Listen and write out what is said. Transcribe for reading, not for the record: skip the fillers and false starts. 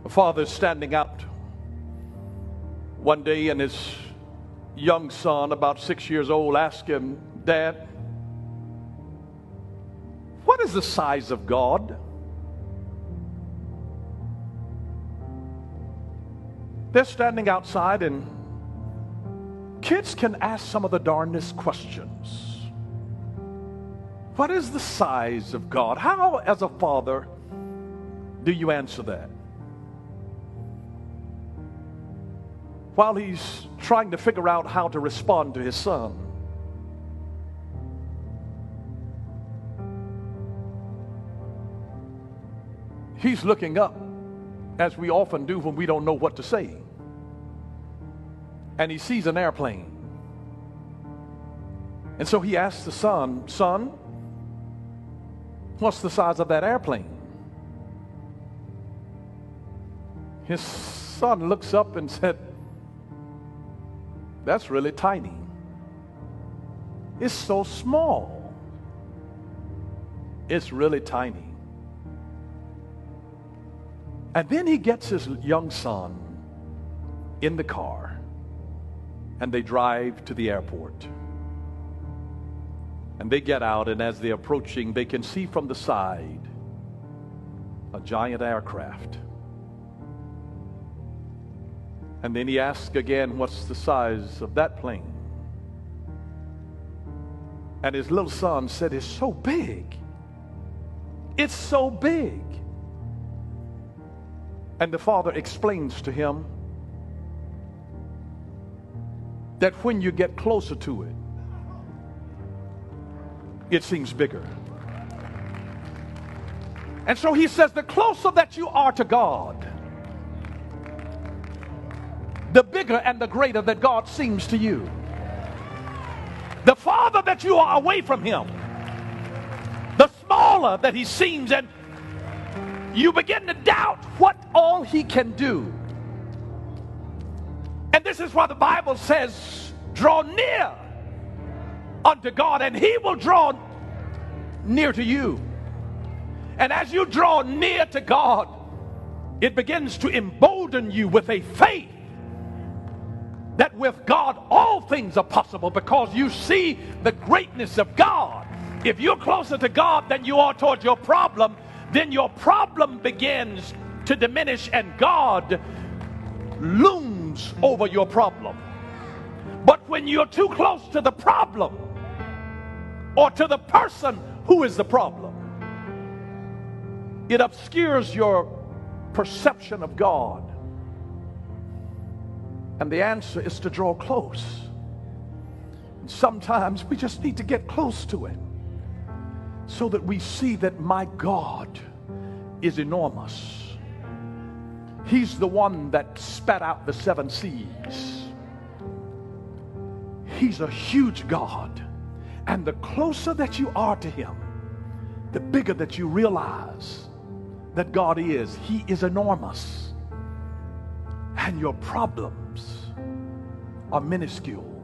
A father is standing out one day, and his young son, about 6 years old, asked him, "Dad, what is the size of God?" They're standing outside, and kids can ask some of the darndest questions. What is the size of God? How, as a father, do you answer that? While he's trying to figure out how to respond to his son, he's looking up, as we often do when we don't know what to say. And he sees an airplane. And so he asks the son, "Son, what's the size of that airplane?" His son looks up and said, "That's really tiny. It's so small. It's really tiny." And then he gets his young son in the car, and they drive to the airport. And they get out, and as they're approaching, they can see from the side a giant aircraft. And then he asks again, "What's the size of that plane?" And his little son said, "It's so big. It's so big." And the father explains to him that when you get closer to it, it seems bigger. And so he says, the closer that you are to God, the bigger and the greater that God seems to you. The farther that you are away from him, the smaller that he seems, and you begin to doubt what all he can do. And this is why the Bible says, draw near unto God, and he will draw near to you. And as you draw near to God, it begins to embolden you with a faith that with God all things are possible, because you see the greatness of God. If you're closer to God than you are towards your problem, then your problem begins to diminish and God looms over your problem. But when you're too close to the problem or to the person who is the problem, it obscures your perception of God. And the answer is to draw close. And sometimes we just need to get close to it so that we see that my God is enormous. He's the one that spat out the 7 seas. He's a huge God. And the closer that you are to him, the bigger that you realize that God is. He is enormous. And your problems are minuscule